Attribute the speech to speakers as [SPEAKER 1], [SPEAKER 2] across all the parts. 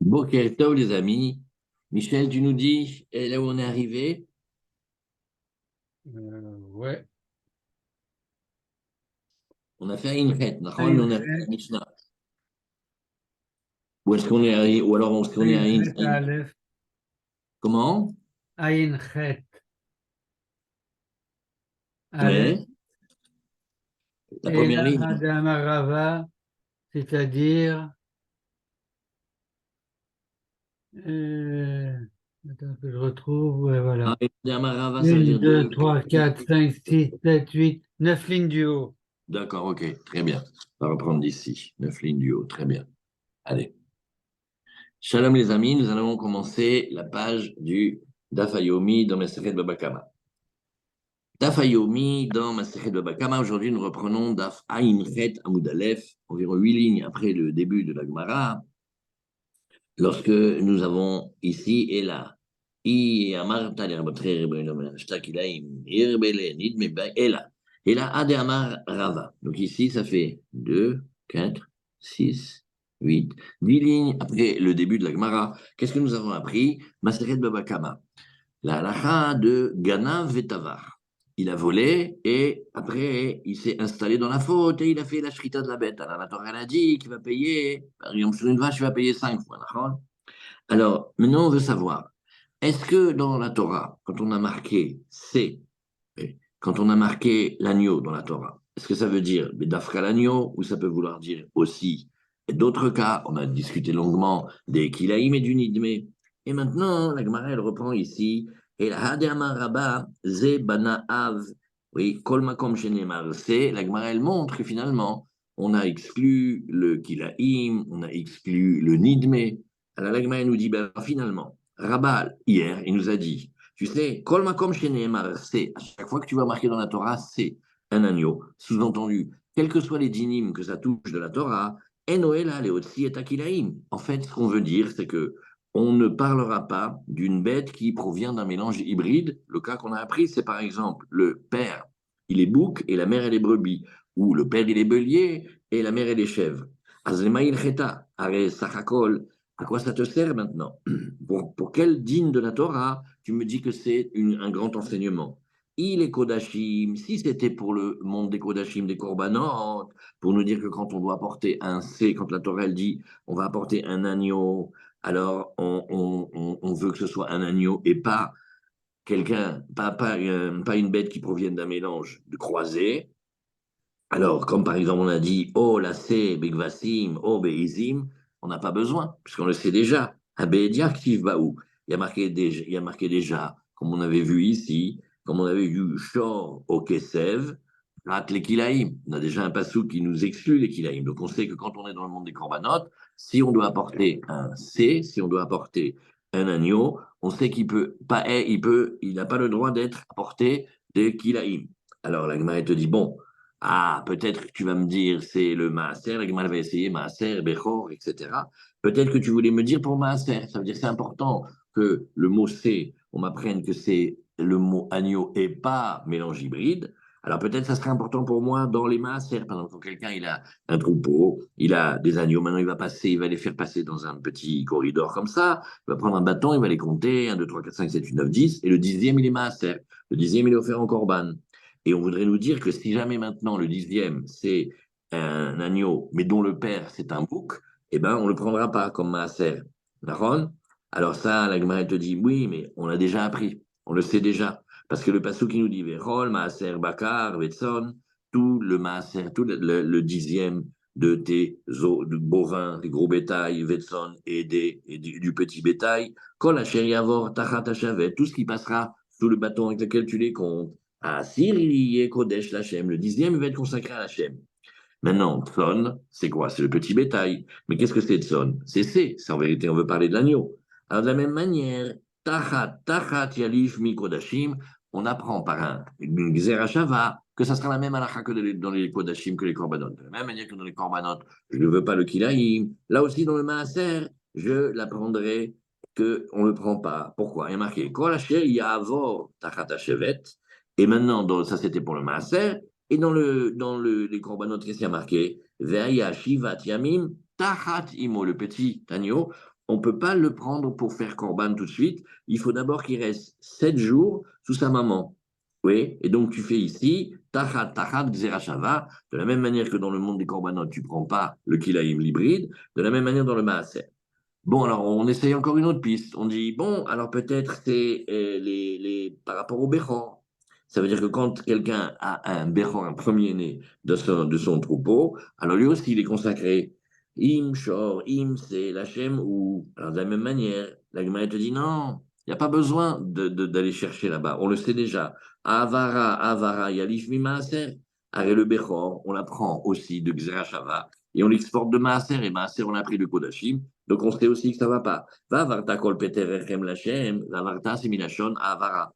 [SPEAKER 1] Boker Tov, les amis. Michel, tu nous dis là où on est arrivé?
[SPEAKER 2] Ouais,
[SPEAKER 1] On a fait Inchet, d'accord, mais
[SPEAKER 2] Aïn
[SPEAKER 1] on a fait la
[SPEAKER 2] Chet,
[SPEAKER 1] Mishnah. Où est-ce qu'on est arrivé? Ou alors, est-ce qu'on est à
[SPEAKER 2] Aïn Chet Aleph,
[SPEAKER 1] Comment?
[SPEAKER 2] Aïn Chet Aleph,
[SPEAKER 1] Ouais, la
[SPEAKER 2] et
[SPEAKER 1] première
[SPEAKER 2] là,
[SPEAKER 1] ligne.
[SPEAKER 2] Hadama Rava, c'est-à-dire, euh, attends que je retrouve, ouais,
[SPEAKER 1] Ah,
[SPEAKER 2] voilà.
[SPEAKER 1] et Amarava, ça veut
[SPEAKER 2] Une,
[SPEAKER 1] dire
[SPEAKER 2] deux,
[SPEAKER 1] deux.
[SPEAKER 2] trois, quatre, cinq, six, sept, huit, 9 lignes du haut.
[SPEAKER 1] D'accord, ok, très bien. On va reprendre d'ici. 9 lignes du haut, très bien. Allez. Shalom, les amis, nous allons commencer la page du Dafayomi dans Masechet Baba Kama. Daf Hayomi dans Masechet Baba Kama. Aujourd'hui, nous reprenons Daf Ayin Chet Amud Aleph, environ 8 lignes après le début de la Gemara, lorsque nous avons ici et là. I amarta l'herbotré rebellion shtakilaim irbele nidme et là. Et là, Ade Amar Rava. Donc ici, ça fait 2, 4, 6, 8, 10 lignes après le début de la Gemara. Qu'est-ce que nous avons appris? Masechet Baba Kama. La halakha de Ganav Vetavar. Il a volé et après il s'est installé dans la faute et il a fait la shrita de la bête. Alors la Torah elle a dit qu'il va payer, par exemple sur une vache, il va payer 5 fois. D'accord. Alors maintenant on veut savoir, est-ce que dans la Torah, quand on a marqué c'est, quand on a marqué l'agneau dans la Torah, est-ce que ça veut dire Bedafka l'agneau ou ça peut vouloir dire aussi d'autres cas? On a discuté longuement des Kilaïm et du Nidme. Et maintenant, la Gemara, elle reprend ici. Et la Hadama Rabba, Ze Bana Av, oui, Kol Makom Shenemar, c'est, la Gemara, elle montre que finalement, on a exclu le Kilaïm, on a exclu le Nidme. Alors la Gemara, elle nous dit, ben, finalement, Rabba, hier, il nous a dit, tu sais, Kol Makom Shenemar, c'est, à chaque fois que tu vas marquer dans la Torah, c'est un agneau. Sous-entendu, quels que soient les dynimes que ça touche de la Torah, Enoela, Leotsi et Akilaïm. En fait, ce qu'on veut dire, c'est que on ne parlera pas d'une bête qui provient d'un mélange hybride. Le cas qu'on a appris, c'est par exemple le père, il est bouc et la mère, elle est brebis. Ou le père, il est bélier et la mère, elle est chèvre. Azlemaïl Cheta, Are Sachakol. À quoi ça te sert maintenant? Pour quel digne de la Torah tu me dis que c'est un grand enseignement? Il est Kodachim, si c'était pour le monde des Kodachim, des Korbanot, pour nous dire que quand on doit apporter un C, quand la Torah elle dit on va apporter un agneau, alors on veut que ce soit un agneau et pas quelqu'un, pas une bête qui provienne d'un mélange de croisés. Alors, comme par exemple on a dit oh la C, Begvasim, oh Beizim, on n'a pas besoin, puisqu'on le sait déjà. Abédia active Baou. Il y a marqué déjà, comme on avait vu ici, comme on avait vu Shor au Kesev, Rat les Kilaïm. On a déjà un passou qui nous exclut les Kilaïm. Donc on sait que quand on est dans le monde des corbanotes, si on doit apporter un C, si on doit apporter un agneau, on sait qu'il peut pas, il n'a pas le droit d'être apporté des Kilaïm. Alors la Gemara te dit bon. Ah, peut-être que tu vas me dire c'est le Maaser, la Gemara va essayer Maaser, Bechor, etc. Peut-être que tu voulais me dire pour Maaser, ça veut dire que c'est important que le mot c'est, on m'apprenne que c'est le mot agneau et pas mélange hybride. Alors peut-être ça serait important pour moi dans les Maaser, par exemple, quand quelqu'un il a un troupeau, il a des agneaux, maintenant il va passer, il va les faire passer dans un petit corridor comme ça, il va prendre un bâton, il va les compter, 1, 2, 3, 4, 5, 7, 8, 9, 10, et le 10e il est Maaser, le 10e il est offert en Corban. Et on voudrait nous dire que si jamais maintenant le 10e, c'est un agneau, mais dont le père, c'est un bouc, eh ben, on ne le prendra pas comme maaser. D'accord? Alors ça, la Gemara te dit, oui, mais on l'a déjà appris. On le sait déjà. Parce que le passou qui nous dit, Vérol, maaser, bakar, vetson, tout le maaser, tout le 10e de tes os, de bovins, des gros bétail, vetson et du petit bétail, kol asher yavor tachat hachavet, tout ce qui passera sous le bâton avec lequel tu les comptes, ah, Siri Kodesh Lachem, le 10e va être consacré à Lachem. Maintenant, Tson, c'est quoi? C'est le petit bétail. Mais qu'est-ce que c'est Tson? C'est C. En vérité, on veut parler de l'agneau. Alors, de la même manière, Tachat Yalif Mi Kodashim, on apprend par une Xerashava que ça sera la même halakha que dans les Kodashim que les Korbanot. De la même manière que dans les Korbanot, je ne veux pas le Kilaïm. Là aussi, dans le Maaser, je l'apprendrai qu'on ne le prend pas. Pourquoi? Il y a marqué Kol Asher Yavor Tachat Hashevet. Et maintenant, ça c'était pour le Maaser. Et les corbanotes, qu'est-ce qu'il y a marqué? Veaya Shivat Yamim Tachat Imo, le petit agneau, on ne peut pas le prendre pour faire Corban tout de suite. Il faut d'abord qu'il reste 7 jours sous sa maman. Oui, et donc tu fais ici, Tachat, Tachat, Xerashava, de la même manière que dans le monde des Korbanot, tu ne prends pas le Kilaïm l'hybride, de la même manière dans le Maaser. Bon, alors on essaye encore une autre piste. On dit, bon, alors peut-être c'est par rapport au Béchor. Ça veut dire que quand quelqu'un a un Béchor, un premier-né de son troupeau, alors lui aussi il est consacré. Im, Shor, Im, c'est l'Hachem ou. Alors de la même manière, la Gemara te dit, non, il n'y a pas besoin d'aller chercher là-bas. On le sait déjà. Avara, Avara, Yalif Maaser. Arrêt le Béchor, on l'apprend aussi de Xerashava et on l'exporte de Maaser. Et Maaser, on a pris de Kodashim. Donc on sait aussi que ça ne va pas. Vavarta kol peter echem lachem, vavarta similachon avara.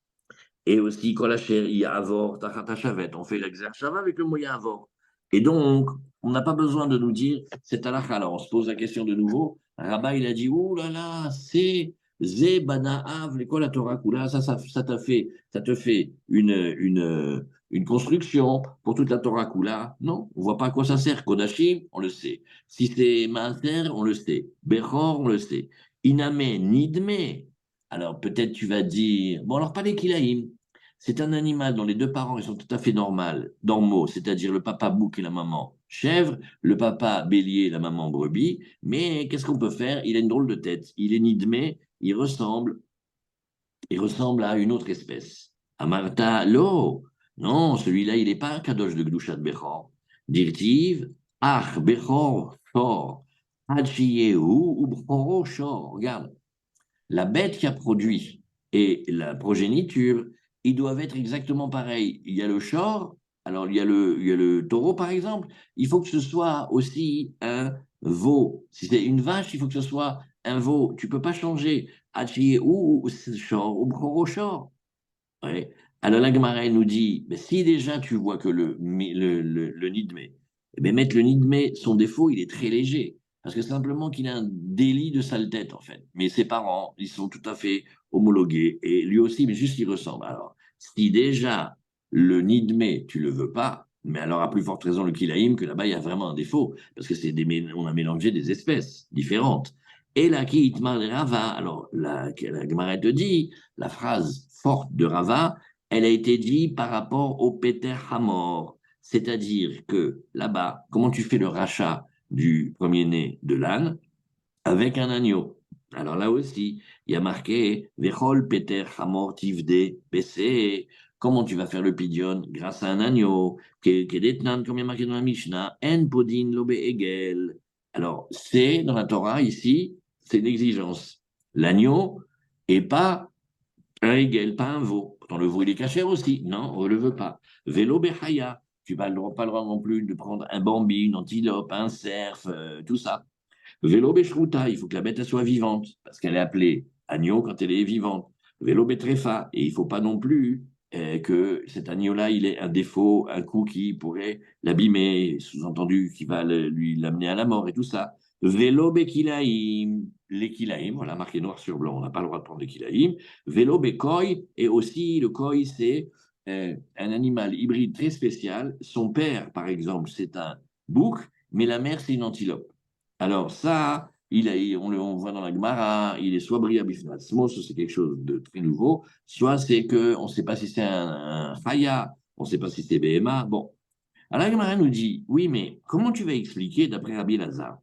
[SPEAKER 1] Et aussi kol asher i avor tachat shavet. On fait l'exercice avec le mot avor. Et donc, on n'a pas besoin de nous dire c'est halakha. Alors on se pose la question de nouveau. Rabat, il a dit ouh là là, c'est ze banaav, l'école la Torah kula. Ça te fait une construction pour toute la Torah kula. Non, on voit pas à quoi ça sert. Kodashim, on le sait. Si c'est Maaser, on le sait. Bechor, on le sait. Iname, Nidme. Alors peut-être tu vas dire, bon alors pas les Kilaïm. C'est un animal dont les deux parents ils sont tout à fait normaux, c'est-à-dire le papa bouc et la maman chèvre, le papa bélier et la maman brebis. Mais qu'est-ce qu'on peut faire? Il a une drôle de tête. Il est Nidme, il ressemble à une autre espèce. Amarta, lo. Non, celui-là, il n'est pas un kadosh de Gdushat Bechor. Dirtiv, ach, Bechor, shor. Hachiyehu ou Bchoro, shor. Regarde, la bête qui a produit et la progéniture, ils doivent être exactement pareils. Il y a le shor, alors il y a le taureau, par exemple. Il faut que ce soit aussi un veau. Si c'est une vache, il faut que ce soit un veau. Tu ne peux pas changer. Hachiyehu ou shor ou Bchoro, shor. Ouais. Alors la Gemara elle nous dit, ben, si déjà tu vois que le nidmé, eh ben, mettre le nidmé, son défaut, il est très léger. Parce que simplement qu'il a un délit de sale tête, en fait. Mais ses parents, ils sont tout à fait homologués. Et lui aussi, mais juste il ressemble. Alors, si déjà le nidmé, tu le veux pas, mais alors à plus forte raison le kilaïm, que là-bas, il y a vraiment un défaut. Parce que on a mélangé des espèces différentes. Et la qui itmar de Rava, alors la Gemara te dit, la phrase forte de Rava, elle a été dite par rapport au Peter Hamor. C'est-à-dire que là-bas, comment tu fais le rachat du premier-né de l'âne avec un agneau? Alors là aussi, il y a marqué Vechol Peter Hamor Tivde Bessé. Comment tu vas faire le pidion grâce à un agneau? Kedetnan, comme il y a marqué dans la Mishnah, En Podin Lobe Egel. Alors, c'est dans la Torah ici, c'est une exigence. L'agneau et pas un Egel, pas un veau. Pourtant, le veau, il est cachère aussi. Non, on ne le veut pas. Vélo Behaya. Tu n'as pas le droit non plus de prendre un bambi, une antilope, un cerf, tout ça. Vélo Beshruta, il faut que la bête elle soit vivante, parce qu'elle est appelée agneau quand elle est vivante. Vélo Betrefa, et il ne faut pas non plus que cet agneau-là, il ait un défaut, un coup qui pourrait l'abîmer, sous-entendu qui va lui l'amener à la mort et tout ça. Vélo Bekilaïm, les Kilaïm, voilà, marqué noir sur blanc, on n'a pas le droit de prendre les Kilaïm. Vélo Bekoi, et aussi le koi, c'est un animal hybride très spécial. Son père, par exemple, c'est un bouc, mais la mère, c'est une antilope. Alors ça, on voit dans la Gemara, il est soit Bria Bifnatzmos, c'est quelque chose de très nouveau, soit c'est que on ne sait pas si c'est un Chaya, on ne sait pas si c'est BMA. Bon, alors la Gemara nous dit, oui, mais comment tu vas expliquer d'après Rabbi Lazare?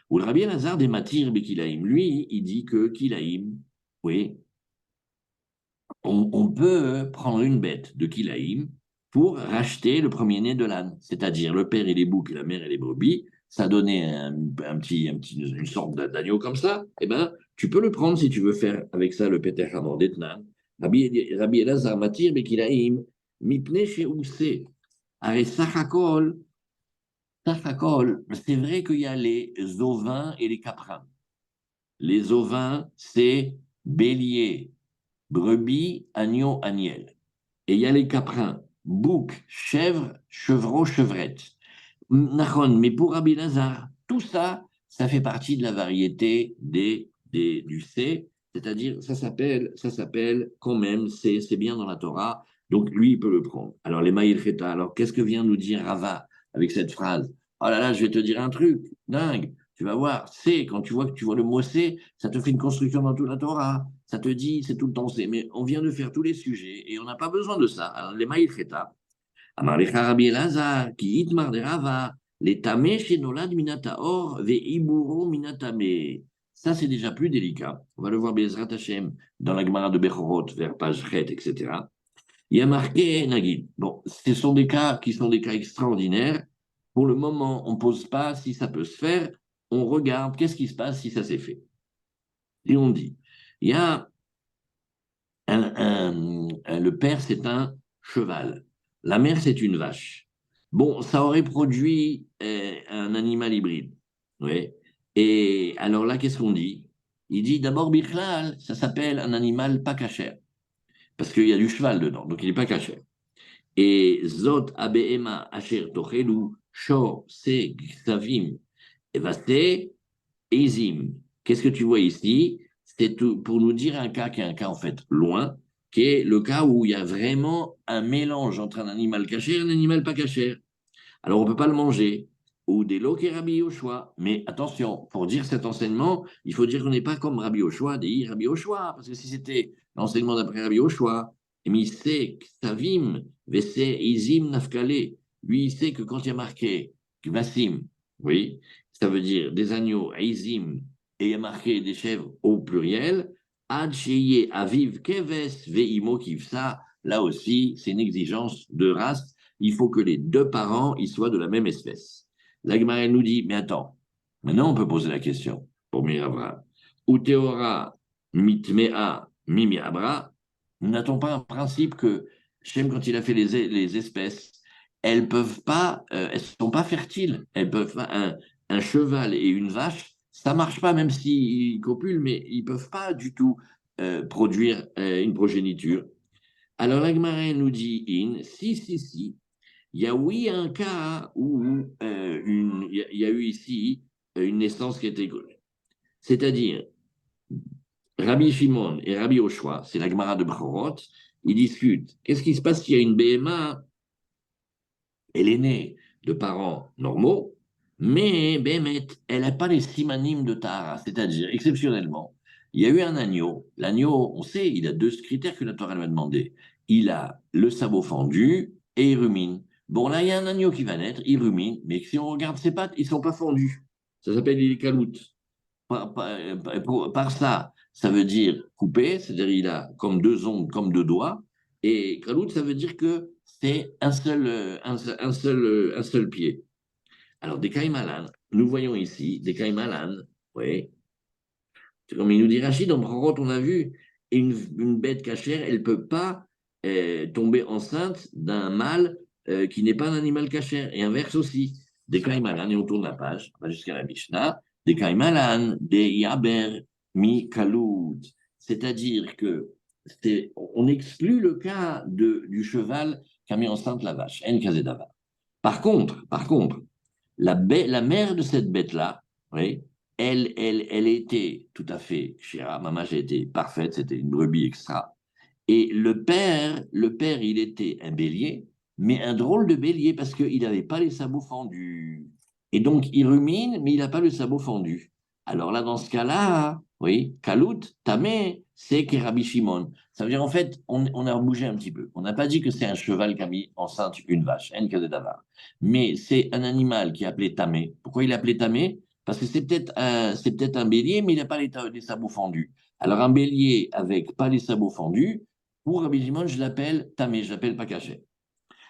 [SPEAKER 1] Ou le Rabbi Lazare des Matir Bekilaïm, lui, il dit que Kilaïm, oui, on peut prendre une bête de Kilaïm pour racheter le premier-né de l'âne, c'est-à-dire le père et les boucs et la mère et les brebis, ça donnait une sorte d'agneau comme ça, eh ben, tu peux le prendre si tu veux faire avec ça le Peter Hamor d'Etnan. Rabbi Elazar Matir Bekilaïm, Mipne Sheousé, Are Sachakol, c'est vrai qu'il y a les ovins et les caprins. Les ovins, c'est bélier, brebis, agneau, agnelle. Et il y a les caprins, bouc, chèvre, chevreau, chevrette. Nachon, mais pour Rabbi Lazare, tout ça, ça fait partie de la variété du C, c'est-à-dire ça s'appelle quand même c'est bien dans la Torah, donc lui, il peut le prendre. Alors les Maïl Cheta, alors qu'est-ce que vient nous dire Rava avec cette phrase? Oh là là, je vais te dire un truc, dingue. Tu vas voir, c'est, quand tu vois le mot c'est, ça te fait une construction dans toute la Torah. Ça te dit, c'est tout le temps c'est. Mais on vient de faire tous les sujets et on n'a pas besoin de ça. Alors, les maïfeta, Amar lecha Rabbi Elazar, ki itmar de Rava, les tamé shenolad minataor, ve iburo minatame. Ça, c'est déjà plus délicat. On va le voir, Bezrat Hashem, dans la Gemara de Bechorot, vers page Chet, etc. Il y a marqué Nagid. Bon, ce sont des cas qui sont des cas extraordinaires. Pour le moment, on ne pose pas si ça peut se faire. On regarde qu'est-ce qui se passe si ça s'est fait. Et on dit, il y a le père, c'est un cheval. La mère, c'est une vache. Bon, ça aurait produit un animal hybride. Oui. Et alors là, qu'est-ce qu'on dit? Il dit d'abord, Bichlal, ça s'appelle un animal pas cachère. Parce qu'il y a du cheval dedans, donc il n'est pas cachère. Et Zot Abehema Asher Tochelu Shor Se Ksavim Evaste Ezim. Qu'est-ce que tu vois ici? C'est pour nous dire un cas qui est un cas en fait loin, qui est le cas où il y a vraiment un mélange entre un animal caché et un animal pas caché. Alors on ne peut pas le manger. Ou des lots qui est Rabbi Yoshua. Mais attention, pour dire cet enseignement, il faut dire qu'on n'est pas comme Rabbi Yoshua, des Rabbi Yoshua, parce que si c'était l'enseignement d'après Rabbi Yoshua, mais sait Ksavim, Vese Izim Nafkale, lui il sait que quand il y a marqué Kvasim, oui, ça veut dire des agneaux, Izim, et il y a marqué des chèvres au pluriel, Ad Sheye Aviv Keves Veimo Kivsa, là aussi, c'est une exigence de race. Il faut que les deux parents ils soient de la même espèce. La Gemara nous dit, mais attends, maintenant on peut poser la question pour Mirabra. Uteora mitmea mimiabra, n'a-t-on pas un principe que Shem, quand il a fait les espèces, elles peuvent pas, elles sont pas fertiles, elles peuvent pas, un cheval et une vache, ça marche pas même s'ils copulent, mais ils peuvent pas du tout produire une progéniture. Alors la Gemara nous dit, si, il y a oui un cas où il y a eu ici une naissance qui était. C'est-à-dire, Rabbi Shimon et Rabbi Oshua, c'est la Gemara de Bchorot, ils discutent. Qu'est-ce qui se passe s'il y a une BMA? Elle est née de parents normaux, mais Bémet, elle n'a pas les simanim de Tahara, c'est-à-dire, exceptionnellement, il y a eu un agneau. L'agneau, on sait, il a deux critères que la Torah lui a demandé. Il a le sabot fendu et il rumine. Bon, là, il y a un agneau qui va naître, il rumine, mais si on regarde ses pattes, ils ne sont pas fendus. Ça s'appelle il kalout. Par ça, ça veut dire coupé, c'est-à-dire il a comme deux ongles, comme deux doigts, et kalout, ça veut dire que c'est un seul pied. Alors, des caïmalan, nous voyons ici des caïmalan, oui, comme il nous dit Rachid, dans Brorot, on a vu une bête cachère, elle ne peut pas tomber enceinte d'un mâle qui n'est pas un animal cachère, et inverse aussi. Des caïmalan, et on tourne la page, on va jusqu'à la Mishnah, des caïmalan, des yaber, mi kaloud. C'est-à-dire que on exclut le cas du cheval qui a mis enceinte la vache, en kazedava. Par contre, la mère de cette bête-là, oui, elle était tout à fait, chère maman, j'ai été parfaite, c'était une brebis extra. Et le père, il était un bélier, mais un drôle de bélier parce qu'il n'avait pas les sabots fendus. Et donc, il rumine, mais il n'a pas le sabot fendu. Alors là, dans ce cas-là, oui, Kalout, Tamé, c'est Kerabi Shimon. Ça veut dire, en fait, on a bougé un petit peu. On n'a pas dit que c'est un cheval qui a mis enceinte une vache, En Kazedavar. Mais c'est un animal qui est appelé Tamé. Pourquoi il est appelé Tamé? Parce que c'est peut-être un bélier, mais il n'a pas les sabots fendus. Alors, un bélier avec pas les sabots fendus, pour Rabbi Shimon, je l'appelle Tamé, je l'appelle pas caché.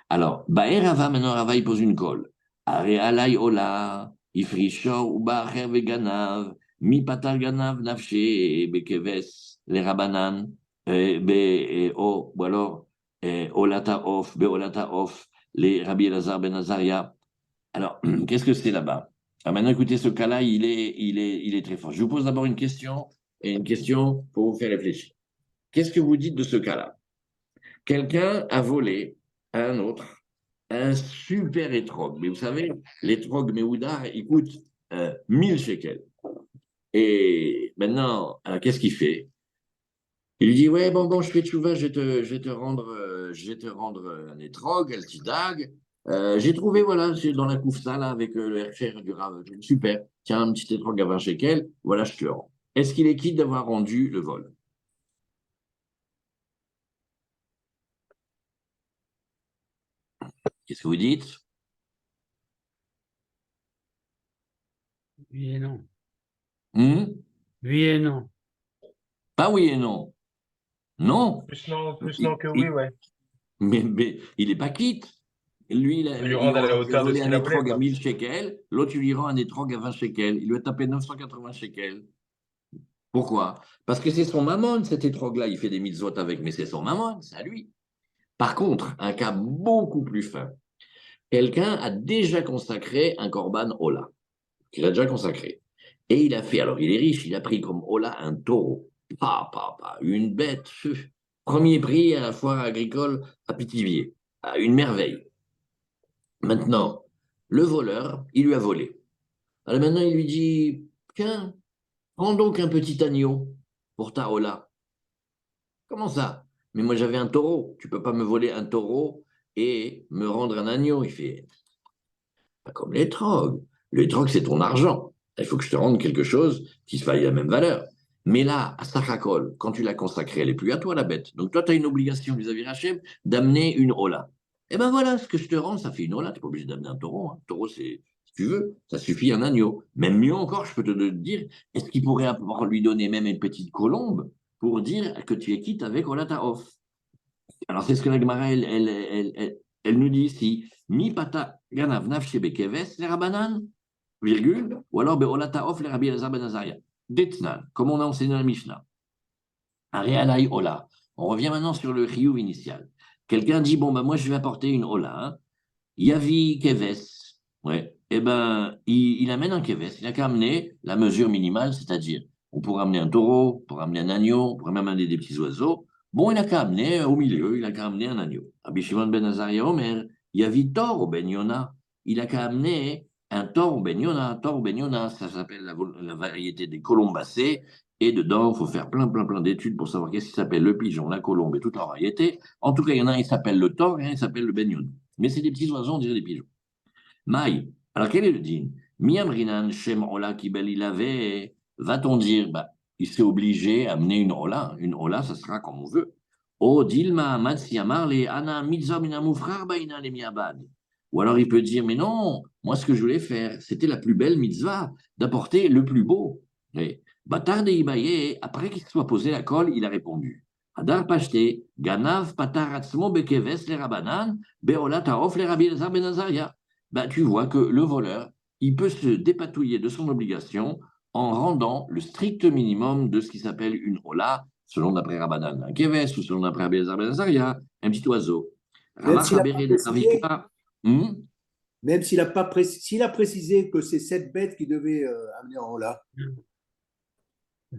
[SPEAKER 1] Alors, Baer Rava, maintenant Rava, il pose une colle. Are alay ola, ifrishor ou ba'acher veganav, mi patal ganav nafshe bekeves, les rabanan, ou alors, olata of, beolata of, les Rabbi Elazar ben Azaria. Alors, qu'est-ce que c'est là-bas? Alors maintenant, écoutez, ce cas-là, il est très fort. Je vous pose d'abord une question, et une question pour vous faire réfléchir. Qu'est-ce que vous dites de ce cas-là? Quelqu'un a volé à un autre un super étrog. Mais vous savez, l'étrog Méoudar, il coûte 1000 shekels. Et maintenant, qu'est-ce qu'il fait? Il lui dit, ouais, bon, je fais tchouva, je vais te rendre un étrog, el tidag. J'ai trouvé, voilà, c'est dans la Koufsa, là, avec le Hercher du Rav. Super. Tiens, un petit étrog à 20 shekels. Voilà, je te le rends. Est-ce qu'il est quitte d'avoir rendu le vol? Qu'est-ce que vous dites?
[SPEAKER 2] Oui et non.
[SPEAKER 1] Hmm.
[SPEAKER 2] Oui et non.
[SPEAKER 1] Pas oui et non. Non.
[SPEAKER 3] Plus
[SPEAKER 1] Il-
[SPEAKER 3] non que oui,
[SPEAKER 1] il-
[SPEAKER 3] ouais.
[SPEAKER 1] mais il n'est pas quitte. Lui,
[SPEAKER 3] De lui
[SPEAKER 1] il
[SPEAKER 3] rendre à la
[SPEAKER 1] aura
[SPEAKER 3] hauteur de
[SPEAKER 1] volé
[SPEAKER 3] ce
[SPEAKER 1] un
[SPEAKER 3] qu'il a volé,
[SPEAKER 1] étrog à
[SPEAKER 3] quoi.
[SPEAKER 1] 1000 shekels. L'autre, tu lui rends un étrog à 20 shekels. Il lui a tapé 980 shekels. Pourquoi? Parce que c'est son mammon, cet étrog-là. Il fait des mitzvot avec, mais c'est son mammon, c'est à lui. Par contre, un cas beaucoup plus fin. Quelqu'un a déjà consacré un korban Ola, qu'il a déjà consacré. Et il a fait, alors il est riche, il a pris comme Ola un taureau. Une bête. Premier prix à la foire agricole à Pithiviers. Une merveille. Maintenant, le voleur, il lui a volé. Alors maintenant, il lui dit, tiens, prends donc un petit agneau pour ta Ola. Comment ça? Mais moi, j'avais un taureau. Tu peux pas me voler un taureau et me rendre un agneau. Il fait, pas comme les trogs. Les trogs, c'est ton argent. Il faut que je te rende quelque chose qui se faille la même valeur. Mais là, à Sachakol, quand tu l'as consacrée, elle n'est plus à toi, la bête. Donc toi, tu as une obligation vis-à-vis Hachem d'amener une Ola. Et ben voilà, ce que je te rends, ça fait une Ola. Tu n'es pas obligé d'amener un taureau. Un taureau, c'est, si tu veux, ça suffit un agneau. Même mieux encore, je peux te dire, est-ce qu'il pourrait lui donner même une petite colombe pour dire que tu es quitte avec Ola Taof? Alors, c'est ce que la Gemara, elle nous dit ici. Mi pata ganav nafshe bekeves les rabanan, virgule, ou alors beolata of les rabbi Elazar ben Azaria. Detnan, comme on a enseigné dans la Mishnah. Arealai ola. On revient maintenant sur le chiyuv initial. Quelqu'un dit, bon, ben moi, je vais apporter une ola. Hein. Yavi keves. Ouais. Eh ben, il amène un keves. Il a qu'à amener la mesure minimale, c'est-à-dire, on pourrait amener un taureau, on pourrait amener un agneau, on pourrait même amener des petits oiseaux. Bon, il a qu'à amener au milieu, il a qu'à amener un agneau. Rabbi Shimon ben Azaria Omer, Yavi tor au ben Yona. Il a qu'à amener un tor au ben Yona. Tor au ben Yona, ça s'appelle la variété des colombacées. Et dedans, il faut faire plein d'études pour savoir qu'est-ce qui s'appelle le pigeon, la colombe et toute leur variété. En tout cas, il y en a un qui s'appelle le tor et un qui s'appelle le ben Yona. Mais c'est des petits oiseaux, on dirait des pigeons. Maï. Alors, quel est le din? Miamrinan, Shem Ola, Kibel, il avait. Va-t-on dire, bah, il s'est obligé à amener une Ola. Une Ola, ça sera comme on veut. O Dilma, Matsiamar, les Ana, Mitzah, Minamufrar, Baina, les Miabad. Ou alors il peut dire, mais non, moi ce que je voulais faire, c'était la plus belle mitzvah, d'apporter le plus beau. Et Batar de Ibaye, après qu'il se soit posé la colle, il a répondu. Hadar Pashte, Ganav, Patar, Atzmo, Bekeves, les Rabanan, Beola, Taof, les Rabbi Elazar, Ben Azaria. Ben, tu vois que le voleur, il peut se dépatouiller de son obligation en rendant le strict minimum de ce qui s'appelle une hola, selon d'après Rabbanan, un keves, ou selon d'après Rabbi Elazar ben Azaria, un petit oiseau.
[SPEAKER 4] Même
[SPEAKER 1] Ravach
[SPEAKER 4] s'il n'a pas
[SPEAKER 1] Habere de
[SPEAKER 4] précisé,
[SPEAKER 1] Ravika,
[SPEAKER 4] même s'il n'a pas précisé, s'il a précisé que c'est cette bête qui devait amener en là.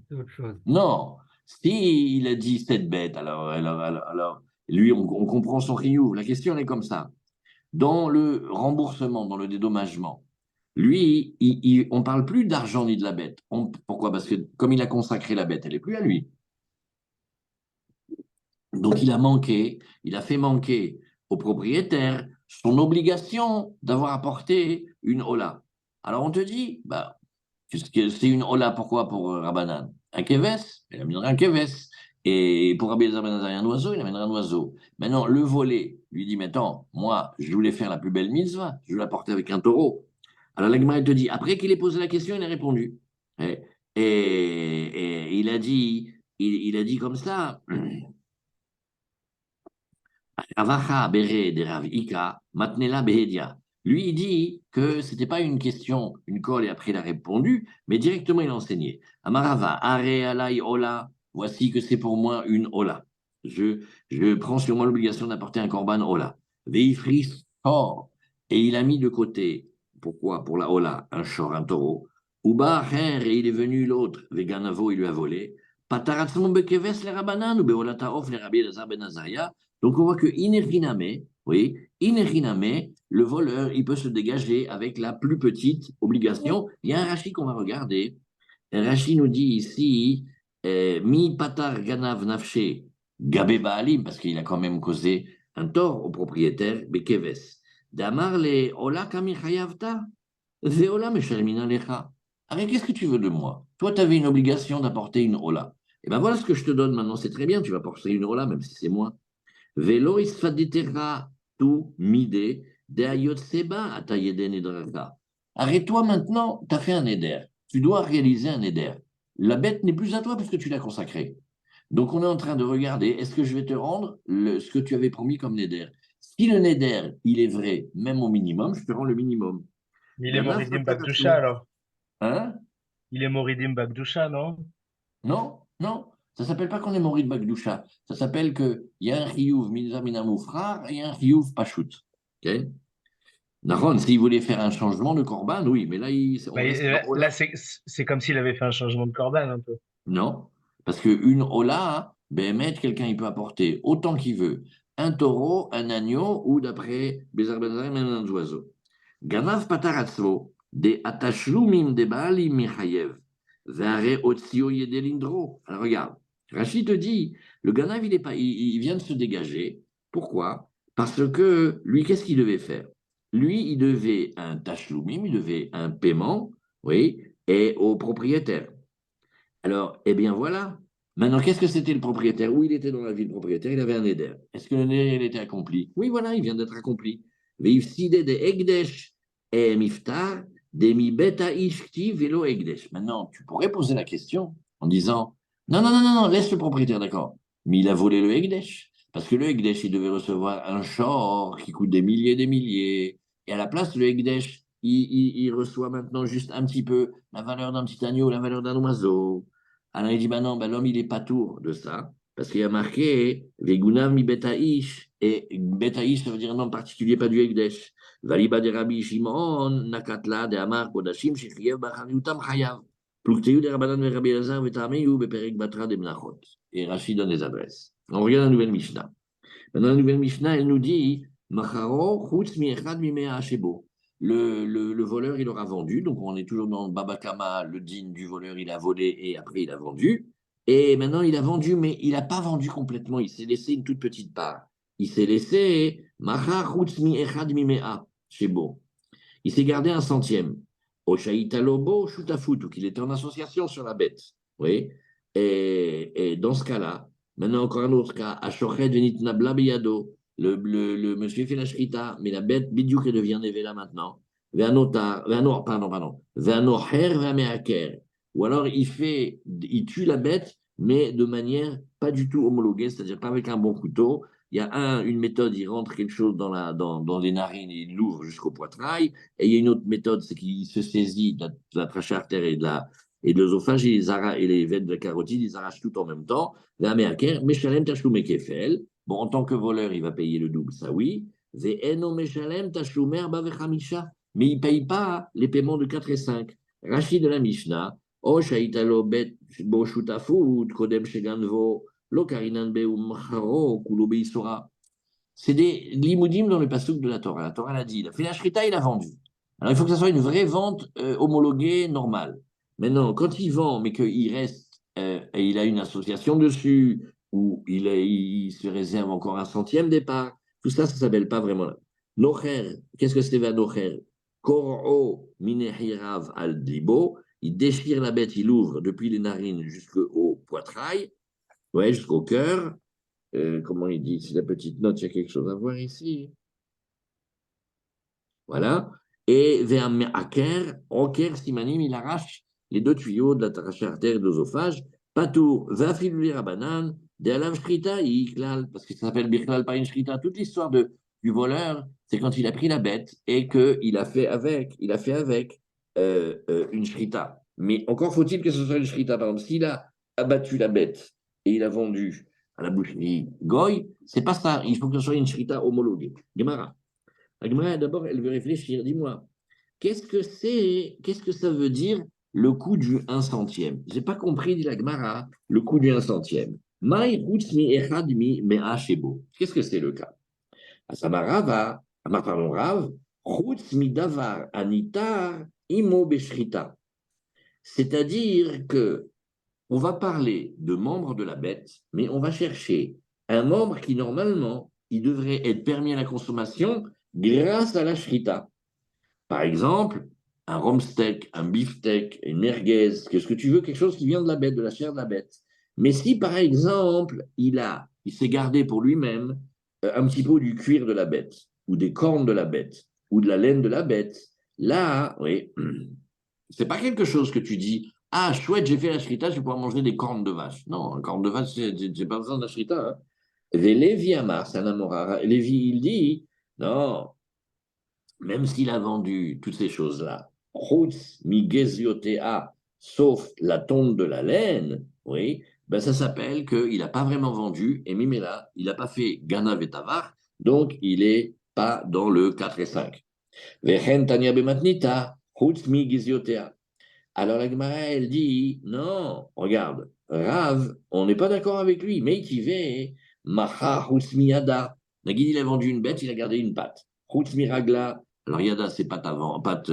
[SPEAKER 2] C'est autre chose.
[SPEAKER 1] non, si il a dit cette bête, alors lui, on comprend son riou. La question, elle est comme ça. Dans le remboursement, dans le dédommagement, lui, on ne parle plus d'argent ni de la bête. Pourquoi? Parce que comme il a consacré la bête, elle n'est plus à lui. Donc il a manqué, il a fait manquer au propriétaire son obligation d'avoir apporté une hola. Alors on te dit, bah, c'est une hola, pourquoi pour Rabbanan? Un keves, il amènera un keves. Et pour Rabbi Elazar ben Azariah, un oiseau, il amènera un oiseau. Maintenant, le volé lui dit, mais attends, moi, je voulais faire la plus belle mitzvah, je voulais l'apporter avec un taureau. Alors la Gemara te dit, après qu'il ait posé la question, il a répondu. Et il a dit, il a dit comme ça, Ravacha bere de Rav Ika, matnela behedia. Lui, il dit que ce n'était pas une question, une colle, et après il a répondu, mais directement il a enseigné. Amarava, are alai ola, voici que c'est pour moi une ola. Je prends sur moi l'obligation d'apporter un korban ola. Veifris or. Et il a mis de côté, pourquoi? Pour la ola, un shor, un taureau. Uba et il est venu l'autre, veganavo, il lui a volé. Pataratzmon bekeves les rabanan, ou beolata of les rabbi Elazar ben Azaria. Donc on voit que inerhiname, oui, inerhiname, le voleur, il peut se dégager avec la plus petite obligation. Il y a un Rashi qu'on va regarder. Un Rashi nous dit ici, mi patar ganav nafshe gabe baalim, parce qu'il a quand même causé un tort au propriétaire, bekeves. D'amar le Ola kami chayavta, veola meshalmin alecha. Avec qu'est-ce que tu veux de moi? Toi, tu avais une obligation d'apporter une Ola. Et ben voilà ce que je te donne maintenant, c'est très bien, tu vas porter une Ola, même si c'est moins. Velo isfaditera tu mide de ayot seba atayeden edraka. Arrête-toi maintenant, tu as fait un éder. Tu dois réaliser un éder. La bête n'est plus à toi parce que tu l'as consacrée. Donc, on est en train de regarder, est-ce que je vais te rendre ce que tu avais promis comme neder? Si le neder, il est vrai, même au minimum, je te rends le minimum.
[SPEAKER 3] Il est
[SPEAKER 1] Ganav
[SPEAKER 3] Moridim
[SPEAKER 1] patarasso.
[SPEAKER 3] Bagdusha alors.
[SPEAKER 1] Hein?
[SPEAKER 3] Il est Moridim Bagdusha, non?
[SPEAKER 1] Non, non. Ça ne s'appelle pas qu'on est mori de Bagdoucha. Ça s'appelle qu'il y a un chiyuv minamoufrar et un chiyuv pachout. Ok? Nahon, s'il voulait faire un changement de korban, oui, mais là, on
[SPEAKER 3] Mais,
[SPEAKER 1] reste dans
[SPEAKER 3] là,
[SPEAKER 1] Ola.
[SPEAKER 3] c'est comme s'il avait fait un changement de corban un peu.
[SPEAKER 1] Non, parce qu'une Ola, Béhémet, quelqu'un il peut apporter autant qu'il veut. Un taureau, un agneau, ou d'après Bézar Benzaï, même un oiseau. Ganav pataratzvo, de atashloumim de Baalim Michayev, vare otsio yedelindro. Alors regarde, Rachid te dit, le Ganav, il, est pas, il vient de se dégager. Pourquoi? Parce que lui, qu'est-ce qu'il devait faire? Lui, il devait un tashloumim, il devait un paiement, oui, et au propriétaire. Alors, eh bien voilà. Maintenant, qu'est-ce que c'était le propriétaire? Oui, il était dans la ville propriétaire, il avait un éder. Est-ce que le éder il était accompli? Oui, voilà, il vient d'être accompli. Veifside de Egdesh et Miftar, de mi beta ishkti velo Egdesh. Maintenant, tu pourrais poser la question en disant non, non, non, non, non, laisse le propriétaire, d'accord. Mais il a volé le Egdesh. Parce que le Egdesh, il devait recevoir un shor qui coûte des milliers et des milliers. Et à la place, le Egdesh, il reçoit maintenant juste un petit peu la valeur d'un petit agneau, la valeur d'un oiseau. Alors il dit, bah non, bah, l'homme, il est pas tour de ça, parce qu'il y a marqué, Vegunav mi betaïsh, et betaïsh, ça veut dire un nom particulier, pas du Ekdesh. Valiba de Rabbi Shimon, Nakatla de Amar, Kodashim, Shechiev, Bachariutam, Chayav. Plukteyu de Rabbanan, Rabbi Elazar, Vetameyu, Beperek Batra de Menachot. Et Rachid donne les adresses. On regarde la nouvelle Mishnah. Maintenant, la nouvelle Mishnah, elle nous dit, Macharo, Chutz mi echad mi mea shebo. Le voleur, il aura vendu. Donc, on est toujours dans Baba Kama, le dîne du voleur, il a volé et après, il a vendu. Et maintenant, il a vendu, mais il n'a pas vendu complètement. Il s'est laissé une toute petite part. Il s'est laissé Machar chutz mi echad mi mea shebo. Il s'est gardé un centième. Oshaïta lobo shutafut, ou qu'il était en association sur la bête. Oui. Et dans ce cas-là, maintenant encore un autre cas, Ashochet venitna blabiyado. Le monsieur fait la shrita, mais la bête, bidiouk, elle devient nevela maintenant. Pardon. Ve'anocher ve'ameaker. Ou alors il tue la bête, mais de manière pas du tout homologuée, c'est-à-dire pas avec un bon couteau. Il y a une méthode, il rentre quelque chose dans les narines et il l'ouvre jusqu'au poitrail. Et il y a une autre méthode, c'est qu'il se saisit de la trachée artère et de l'œsophage et les veines de la carotide, ils arrachent tout en même temps. Bon, en tant que voleur, il va payer le double, ça oui. Mais il ne paye pas les paiements de 4 et 5. Rachid de la Mishnah, O shaitalo bet bo shutafut kodem sheganvo lo karinan beum charo kulo beisora. C'est des limoudim dans le passouk de la Torah. La Torah l'a dit. Il a fait la shrita, il a vendu. Alors, il faut que ça soit une vraie vente homologuée, normale. Maintenant, quand il vend, mais qu'il reste, et il a une association dessus, ou il se réserve encore un centième départ, tout ça, ça ne s'appelle pas vraiment. Nocher, qu'est-ce que c'est nocher? Kor'o minehirav al libo. Il déchire la bête, il ouvre depuis les narines jusqu'au poitrail, ouais, jusqu'au cœur. Comment il dit? C'est la petite note, il y a quelque chose à voir ici. Voilà. Et vers Aker, Oker, Simanim, il arrache les deux tuyaux de la trachée artère et de l'œsophage. Patour, va filer à banane, de la shrita, parce que ça s'appelle Birklal par une shrita. Toute l'histoire du voleur, c'est quand il a pris la bête et qu'il a fait avec une shrita. Mais encore faut-il que ce soit une shrita. Par exemple, s'il a abattu la bête et il a vendu à la boucherie Goy, c'est pas ça. Il faut que ce soit une shrita homologuée. Gemara. La Gemara, d'abord, elle veut réfléchir. Dis-moi, qu'est-ce que ça veut dire le coût du 1 centième? Je n'ai pas compris, dit la Gemara, le coût du 1 centième. Maï mi echad mi mea shebo. Qu'est-ce que c'est le cas? Asamarava, pardon, Rav, chutz mi davar anitar imo beshrita. C'est-à-dire que on va parler de membres de la bête, mais on va chercher un membre qui, normalement, il devrait être permis à la consommation, grâce à la shrita. Par exemple, un steak, un beefsteak, une merguez, qu'est-ce que tu veux, quelque chose qui vient de la bête, de la chair de la bête. Mais si, par exemple, il s'est gardé pour lui-même un petit peu du cuir de la bête, ou des cornes de la bête, ou de la laine de la bête, là, oui, c'est pas quelque chose que tu dis, ah, chouette, j'ai fait la shrita, je vais pouvoir manger des cornes de vache. Non, un corne de vache, c'est pas besoin de la shrita. Hein. Et Lévi Amar, c'est un Amorara. Lévi, il dit, non, même s'il a vendu toutes ces choses-là, chutz mi geziotea, sauf la tonte de la laine, oui, ben ça s'appelle qu'il n'a pas vraiment vendu, et Mimela, il n'a pas fait Gana Vetavar, donc il n'est pas dans le 4 et 5. Vechen Tania Bematnita, chutz mi geziotea. Alors la Gemara, elle dit, non, regarde, Rav, on n'est pas d'accord avec lui, mais qui va, Macha chutz mi yada. Nagid, il a vendu une bête, il a gardé une patte. Chutz mi ragla, alors yada, c'est patte avant, patte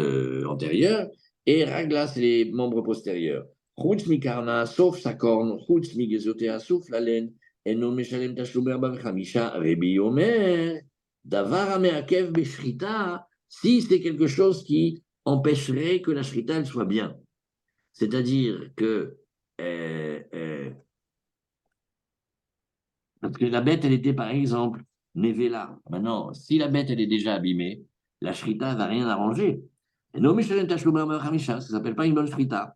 [SPEAKER 1] antérieure, et ragla, c'est les membres postérieurs. Chutz mi karna, sauf sa corne, chutz mi gezotea, sauf la laine, et non meshalem tashlumer bavchamisha, rebi omer, davar ameakev beshrita, si c'est quelque chose qui empêcherait que la shrita, elle soit bien. C'est-à-dire que, parce que la bête, elle était par exemple névela. Maintenant, si la bête, elle est déjà abîmée, la shrita ne va rien arranger. Et non, mais ça ne s'appelle pas une bonne shrita.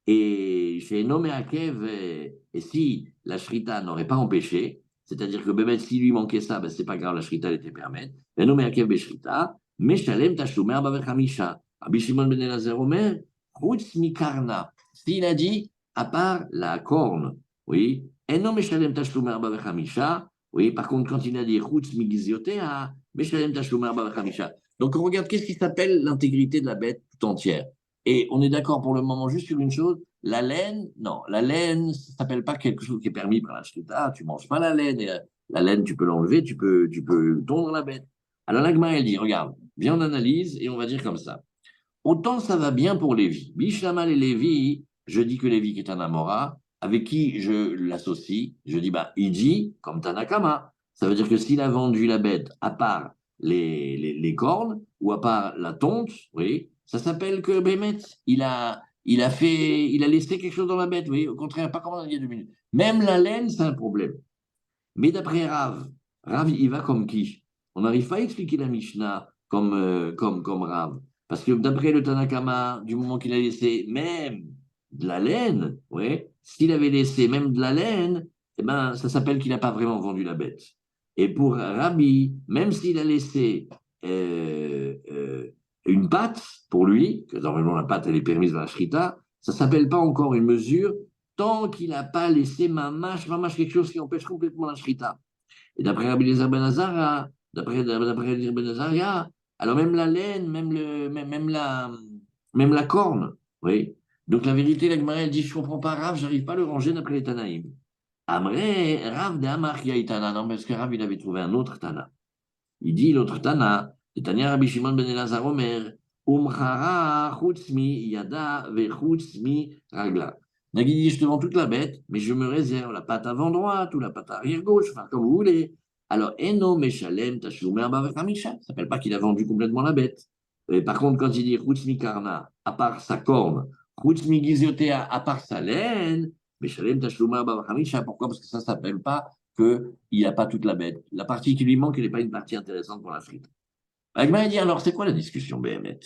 [SPEAKER 1] Et chez Nommé Akev, et si la shrita n'aurait pas empêché, c'est-à-dire que ben, s'il lui manquait ça, ben, c'est pas grave, la shrita, elle était permise. Et Nommé Akev beshrita, Meshalem Tashlumer Bavechamisha. Rabbi Shimon ben Elazar Omer, Chutz Mikarna. S'il a dit, à part la corne, oui, et non Meshalem Tashlumer Bavechamisha, oui, par contre, quand il a dit Chutz Migiziotea, Meshalem Tashlumer Bavechamisha. Donc, on regarde qu'est-ce qui s'appelle l'intégrité de la bête tout entière. Et on est d'accord pour le moment juste sur une chose, la laine, non, la laine, ça ne s'appelle pas quelque chose qui est permis par la shrita, tu ne manges pas la laine, et la laine, tu peux l'enlever, tu peux tondre la bête. Alors l'agma, elle dit, regarde, viens on analyse et on va dire comme ça. Autant ça va bien pour Lévi. Bishlamal et Lévi, je dis que Lévi qui est un Amora, avec qui je l'associe, je dis, bah, il dit comme Tanakama. Ça veut dire que s'il a vendu la bête à part les cornes ou à part la tonte, oui, ça s'appelle que Bémet, il a laissé quelque chose dans la bête, oui, au contraire, pas comme on a dit il y a 2 minutes. Même la laine, c'est un problème. Mais d'après Rav, il va comme qui? On n'arrive pas à expliquer la Mishnah comme Rav. Parce que d'après le Tanakama, du moment qu'il a laissé même de la laine, ouais, s'il avait laissé même de la laine, eh ben, ça s'appelle qu'il n'a pas vraiment vendu la bête. Et pour Rabbi, même s'il a laissé une patte pour lui, que normalement la patte elle est permise dans la shrita, ça ne s'appelle pas encore une mesure tant qu'il n'a pas laissé mamash quelque chose qui empêche complètement la shrita. Et d'après Rabbi Eliezer ben Azara, d'après Eliezer ben Azaria, alors même la laine, même la corne, oui. Donc la vérité, la Gemara elle dit, je ne comprends pas Rav, je n'arrive pas à le ranger d'après les Tanaïm. Amré, Rav de Amar Tana, non, parce que Rav, il avait trouvé un autre Tana. Il dit l'autre Tana, c'est Tania Rabbi Shimon ben Elazar Omer, Umchara chutzmi yada vechutzmi ragla. Nagui dit, je te vends toute la bête, mais je me réserve la patte avant droite ou la patte arrière gauche, enfin comme vous voulez. Alors, Eno Meshalem Tashumer Bavechamisha, ça ne s'appelle pas qu'il a vendu complètement la bête. Et par contre, quand il dit chutzmi karna, à part sa corne, chutzmi giziotea, à part sa laine, Meshalem Tashumer Bavechamisha, pourquoi? Parce que ça ne s'appelle pas qu'il n'a pas toute la bête. La partie qui lui manque, elle n'est pas une partie intéressante pour la frite. Agma dit alors, c'est quoi la discussion, Béhémet?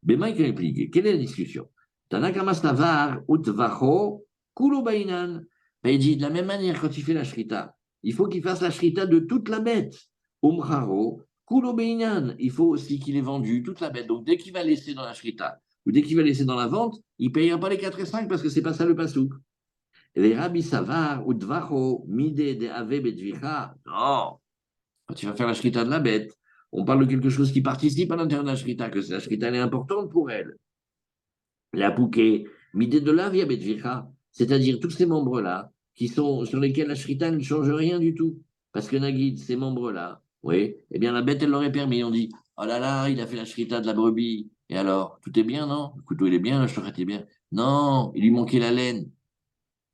[SPEAKER 1] Béhémet qui a expliqué. Quelle est la discussion? Tanakamastavar utvacho kulo bainan. Il dit de la même manière, quand il fait la shrita, il faut qu'il fasse la shrita de toute la bête. Umcharo kulo bainan. Il faut aussi qu'il ait vendu toute la bête. Donc, dès qu'il va laisser dans la shrita, ou dès qu'il va laisser dans la vente, il ne payera pas les 4 et 5 parce que ce n'est pas ça le pasouk. Les Rabbi Savar, Udvacho, Mide de Ave Bedvicha. Non, quand tu vas faire la shrita de la bête, on parle de quelque chose qui participe à l'intérieur de la shrita, que la shrita elle est importante pour elle. La pouké, Mide de la Via Bedvicha, c'est-à-dire tous ces membres-là, sur lesquels la shrita ne change rien du tout. Parce que Nagid, ces membres-là, oui, eh bien la bête, elle l'aurait permis. On dit, oh là là, il a fait la shrita de la brebis. Et alors, tout est bien, non? Le couteau, il est bien, la chorette est bien. Non, il lui manquait la laine.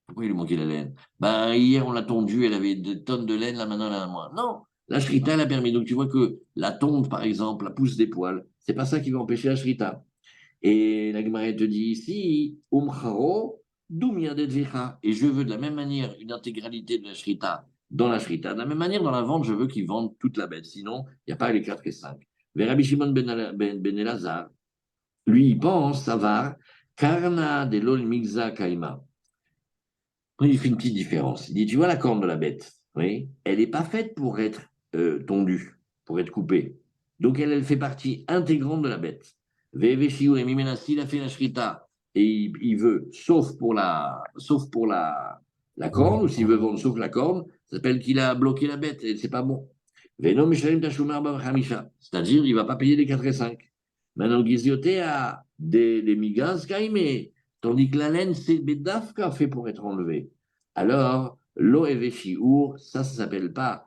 [SPEAKER 1] Pourquoi il lui manquait la laine? Ben, hier, on l'a tondue, elle avait des tonnes de laine, là, maintenant, elle en a moins. Non, La shrita, elle a permis. Donc, tu vois que la tonte, par exemple, la pousse des poils, c'est pas ça qui va empêcher la shrita. Et la Gemara te dit ici, Umcharo, Dumia Dedvicha. Et je veux de la même manière une intégralité de la shrita dans la shrita. De la même manière, dans la vente, je veux qu'ils vendent toute la bête. Sinon, il n'y a pas les 4 et 5. Rabbi Shimon ben Elazar, lui, il pense, ça va, Karna de l'ol migza kaima. Il fait une petite différence. Il dit, tu vois la corne de la bête, oui, elle n'est pas faite pour être tondue, pour être coupée. Donc, elle fait partie intégrante de la bête. Veveshiu et Mimenasi, il a fait la shrita. Et il veut, la corne, ou s'il veut vendre sauf la corne, ça s'appelle qu'il a bloqué la bête, et c'est pas bon. Venom Mishalim Tashumar Bavachamisha. C'est-à-dire, il ne va pas payer les 4 et 5. Maintenant, Gizioté a des migas kaimé. Tandis que la laine, c'est Bedafka fait pour être enlevé. Alors, l'eau et Veshiur, ça ne s'appelle pas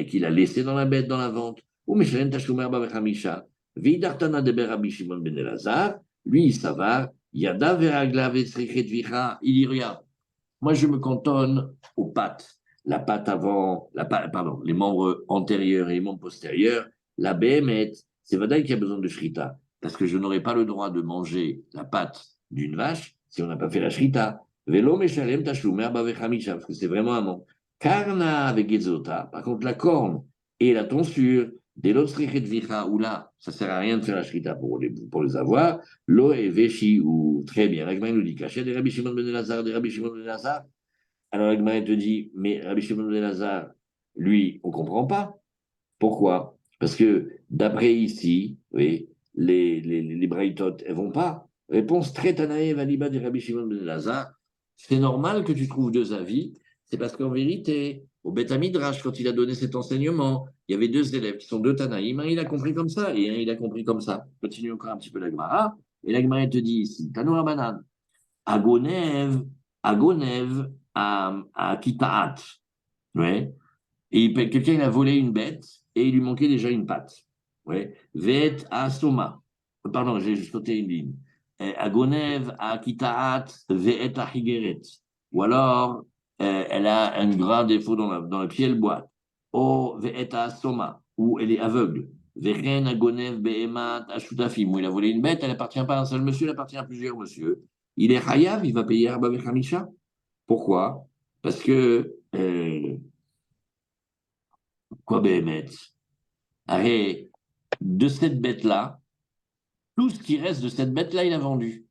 [SPEAKER 1] qu'il a laissé dans la bête dans la vente. Ou Mishalem Tashumer Bavechamisha. Vidartana de Berabi Shimon ben Elazar, lui, ça va. Yada Veragla Vesrechet Vicha, il dit regarde, moi je me cantonne aux pattes. La patte avant, pardon, les membres antérieurs et les membres postérieurs. La BMET, c'est Vadaï qui a besoin de shrita. Parce que je n'aurai pas le droit de manger la patte d'une vache si on n'a pas fait la shrita. Velo meshalem tashumer bavechamisha, parce que c'est vraiment un mot. Karna avec Gezota, par contre la corne et la tonsure, des lostrichet vicha, ou là, ça ne sert à rien de faire la shrita pour les avoir. Lo et veshi, ou très bien. Ragma nous dit cachet des Rabbi Shimon ben Elazar, des Rabbi Shimon ben Elazar. Alors Ragma te dit, mais Rabbi Shimon ben Elazar, lui, on ne comprend pas. Pourquoi? Parce que d'après ici, oui, les braïtotes, elles ne vont pas. Réponse très tanaï, valiba de Rabbi Shimon ben Elazar. C'est normal que tu trouves deux avis. C'est parce qu'en vérité, au Beth Midrash, quand il a donné cet enseignement, il y avait deux élèves qui sont deux Tanaïm. Un, il a compris comme ça et un, il a compris comme ça. Continue encore un petit peu la Gemara. Et la Gemara te dit ici, Tanoura Banan, Agonev, Agonev, à Kitaat. Ouais. Et quelqu'un, il a volé une bête et il lui manquait déjà une patte. Ouais. Vet à Soma. Pardon, j'ai sauté une ligne. Agonev à Kitaat, Vet à Higeret. Ou alors, elle a un grand défaut dans le pied, elle boite. O Vet à Soma, ou elle est aveugle. Veren Agonev Behemat Ashutafim, où il a volé une bête, elle n'appartient pas à un seul monsieur, elle appartient à plusieurs monsieur. Il est Hayav, il va payer Arba Bechamisha. Pourquoi? Parce que quoi, Béhémet? Arrête, de cette bête-là, tout ce qui reste de cette bête-là, il a vendu.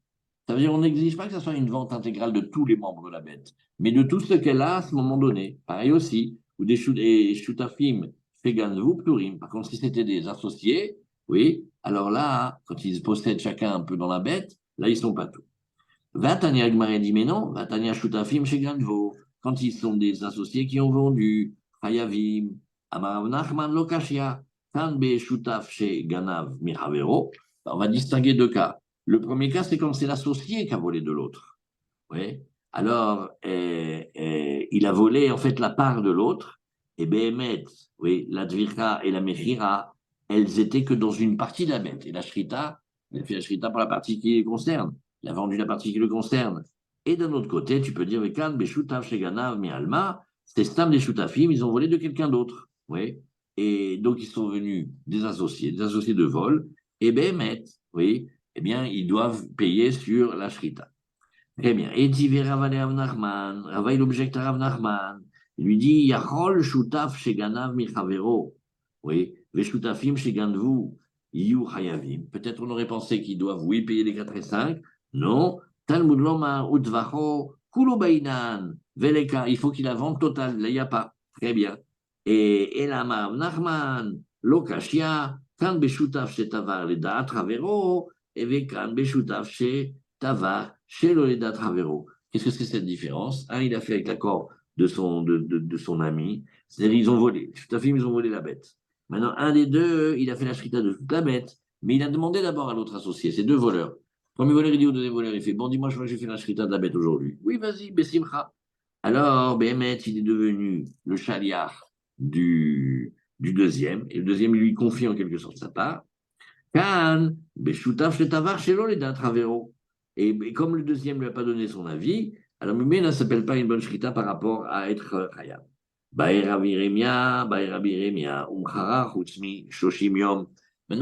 [SPEAKER 1] Ça veut dire qu'on n'exige pas que ce soit une vente intégrale de tous les membres de la bête, mais de tout ce qu'elle a à ce moment donné. Pareil aussi, ou des shutafim, feganvu, plurim. Par contre, si c'était des associés, oui, alors là, quand ils possèdent chacun un peu dans la bête, là, ils ne sont pas tous. Vatania Gmaré dit, mais non, Vatania shutafim, feganvu. Quand ils sont des associés qui ont vendu, Hayavim, Amarav Nachman Lokashia, Tanbe Shutaf chez Ganav Mihavero, on va distinguer deux cas. Le premier cas, c'est quand c'est l'associé qui a volé de l'autre. Oui. Alors, il a volé en fait la part de l'autre, et Behemet, oui, la Dvirka et la Mechira, elles étaient que dans une partie de la bête. Et la Shrita, il a fait la Shrita pour la partie qui les concerne. Il a vendu la partie qui le concerne. Et d'un autre côté, tu peux dire, Vekan, Beshutav, Sheganav, Mialma, c'est Stam des Shutafim, ils ont volé de quelqu'un d'autre. Oui. Et donc, ils sont venus des associés de vol, et Behemet, oui, eh bien, ils doivent payer sur la Shrita. Très bien. Et Tivé Ravale Rav Nachman, Rava il objecte à Rav Nachman, il lui dit, Yachol Shutaf Sheganav Michavero, oui, Veshutafim Sheganvu, Yu Hayavim. Peut-être on aurait pensé qu'ils doivent, oui, payer les 4 et 5. Non. Talmud Loma Utvacho, Kulo Bainan, Veleka, il faut qu'il la vende totale. Là, il n'y a pas. Très bien. Et Elama Rav Nachman, Lokashia, Kan Beshutaf Shetavar Leda Travero, et Vekan Beshutaf Shetavar chez l'Oleda Travero. Qu'est-ce que c'est cette différence? Un, il a fait avec l'accord de son ami, c'est-à-dire ils ont volé. Shutafim, ils ont volé la bête. Maintenant, un des deux, il a fait la shrita de toute la bête, mais il a demandé d'abord à l'autre associé, c'est deux voleurs. Le premier voleur, il dit au deuxième voleur, il fait, bon, dis-moi, je crois que j'ai fait la shrita de la bête aujourd'hui. Oui, vas-y, Bessimcha. Alors, Béhémet, il est devenu le chaliar du deuxième, et le deuxième, il lui confie en quelque sorte sa part. Kan, Beshutav, Shetavar, Shelo, les Travero. Et comme le deuxième ne lui a pas donné son avis, alors mais ça ne s'appelle pas une bonne shrita par rapport à être khayab. Maintenant,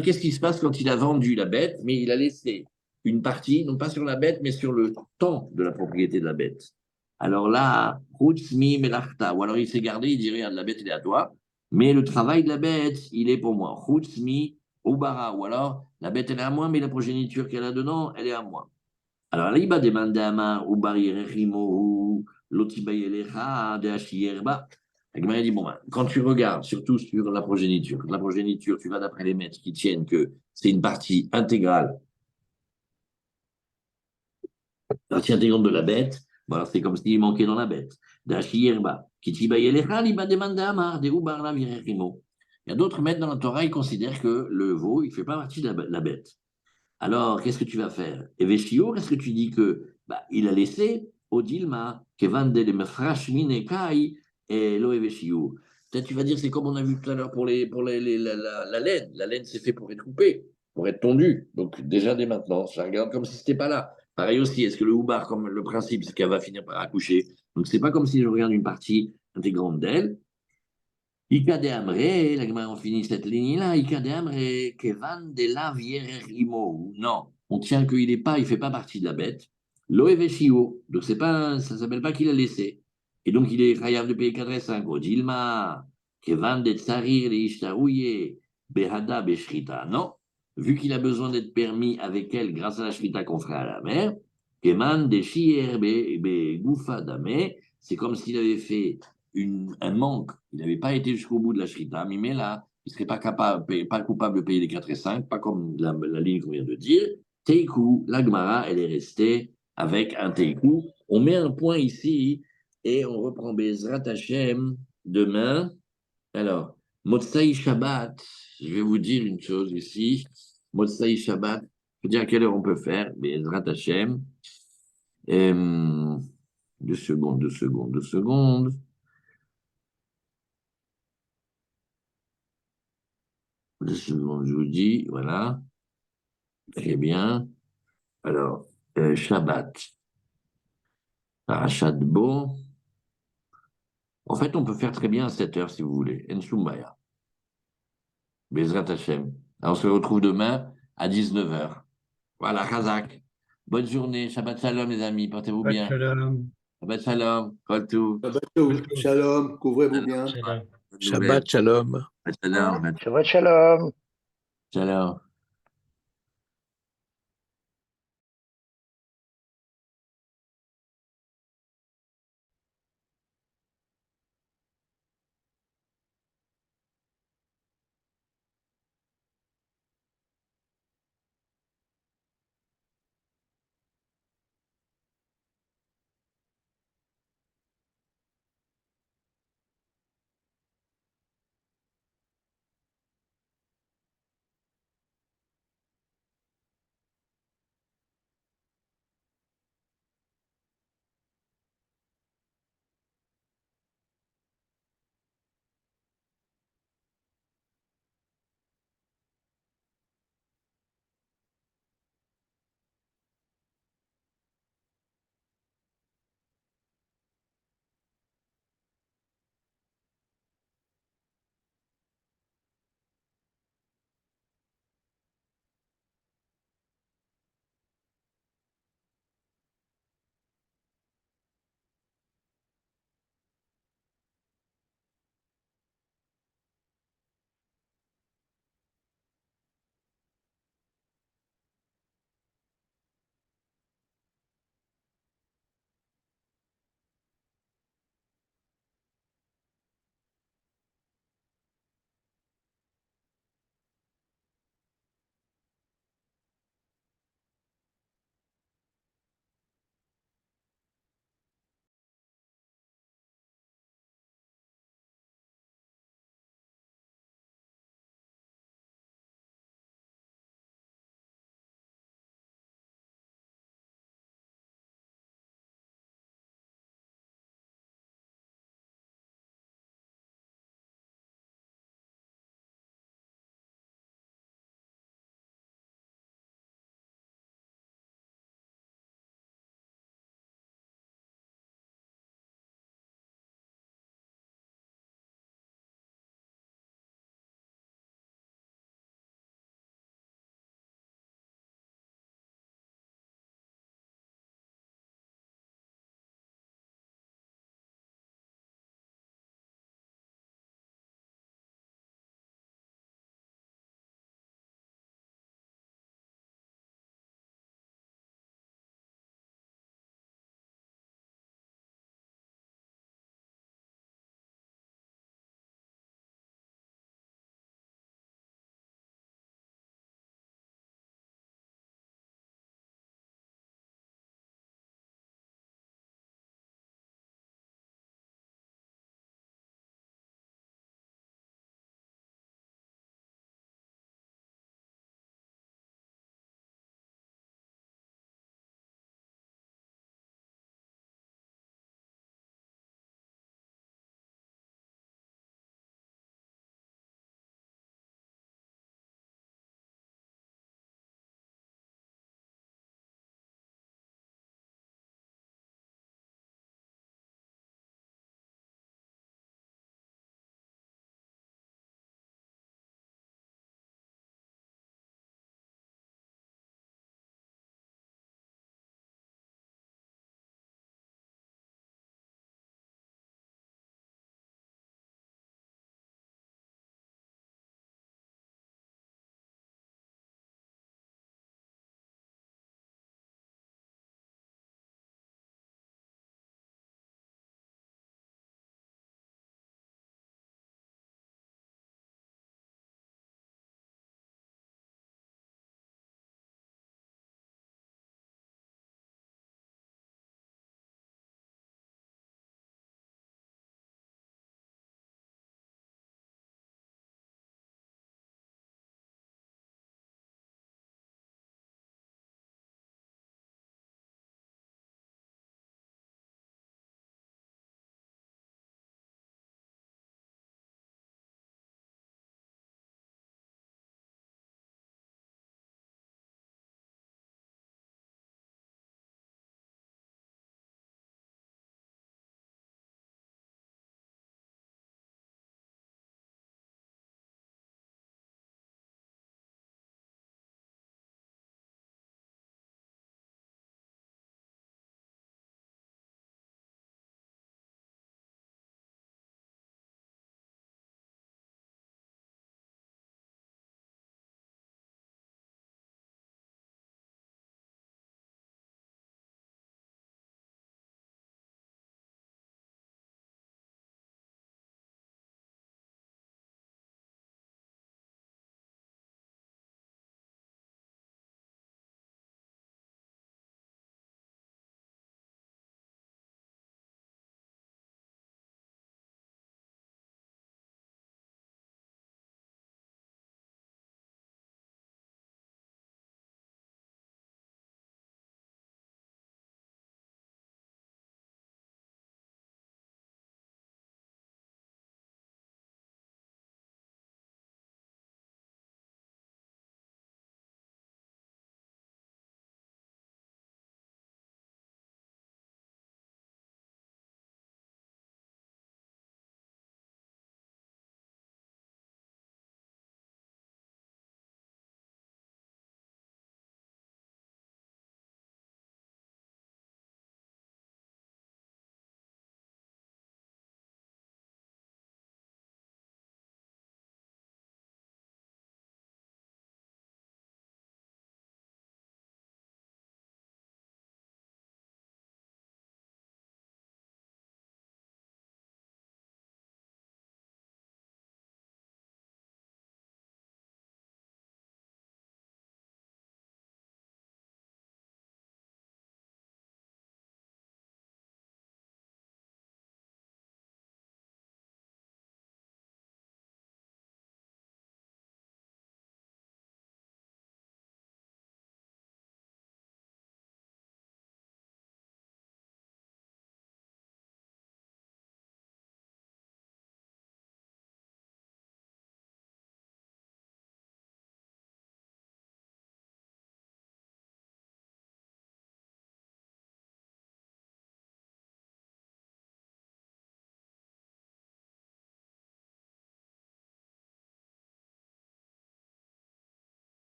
[SPEAKER 1] qu'est-ce qui se passe quand il a vendu la bête, mais il a laissé une partie, non pas sur la bête, mais sur le temps de la propriété de la bête. Alors là, Hutzmi Melachta, ou alors il s'est gardé, il dit, regarde, la bête, elle est à toi, mais le travail de la bête, il est pour moi. Hutzmi Ubara, ou alors la bête, elle est à moi, mais la progéniture qu'elle a dedans, elle est à moi. Alors là, il va demander à ma Ubari Rechimo, Lotibayelecha, de Hashierba. La Gemara dit, bon, ben, quand tu regardes, surtout sur la progéniture, tu vas d'après les maîtres qui tiennent que c'est une partie intégrale de la bête, voilà, c'est comme s'il manquait dans la bête. D'Ashierba, Kitibayelecha, il va demander à ma de Ubar la Virechimo. Il y a d'autres maîtres dans la Torah, ils considèrent que le veau, il ne fait pas partie de la bête. Alors, qu'est-ce que tu vas faire? Eveshio, est-ce que tu dis que il a laissé Odilma, Kevande de Mefrashmine Kai, et Lo Eveshio? Peut-être tu vas dire, c'est comme on a vu tout à l'heure pour la laine. La laine, c'est fait pour être coupée, pour être tondue. Donc, déjà dès maintenant, je regarde comme si ce n'était pas là. Pareil aussi, est-ce que le houbar, comme le principe, c'est qu'elle va finir par accoucher? Donc, c'est pas comme si je regarde une partie intégrante d'elle. Ika de Amre, la Gemara, on finit cette ligne-là. Ika de Amre, Kevan de la Vierimo. Non, on tient qu'il n'est pas, il fait pas partie de la bête. Loeveshio, donc c'est pas, ça s'appelle pas qu'il a laissé. Et donc il est chayav de payer 4,5. Dilma, Kevan de Tsarir le Ishtarouye, Behada Beshrita. Non, vu qu'il a besoin d'être permis avec elle grâce à la Shrita qu'on ferait à la mer, Kevan de Shier Be Goufa Dame, c'est comme s'il avait fait un manque, il n'avait pas été jusqu'au bout de la shrita, mais là, il ne serait pas capable, pas coupable de payer les 4,5, pas comme la ligne qu'on vient de dire. Teiku, la Gemara, elle est restée avec un Teiku. On met un point ici et on reprend Bezrat Hashem demain. Alors, Motsai Shabbat, je vais vous dire une chose ici. Motsai Shabbat, je veux dire à quelle heure on peut faire, Bezrat Hashem. 2 secondes, 2 secondes, 2 secondes. Je vous dis, voilà. Très bien. Alors, Shabbat. Parashat Bo. En fait, on peut faire très bien à 7 heures si vous voulez. Ensumaya. Bezrat Hashem. Alors, on se retrouve demain à 19 heures. Voilà, Khazak. Bonne journée. Shabbat Shalom, les amis. Portez-vous bien.
[SPEAKER 2] Shalom.
[SPEAKER 1] Shabbat Shalom. Kol Tov.
[SPEAKER 4] Shalom, couvrez-vous bien.
[SPEAKER 3] Shalom.
[SPEAKER 1] Bonne nouvelle.
[SPEAKER 5] Shabbat Shalom.
[SPEAKER 1] Shabbat Shalom.
[SPEAKER 3] Shabbat shalom.
[SPEAKER 1] Shalom.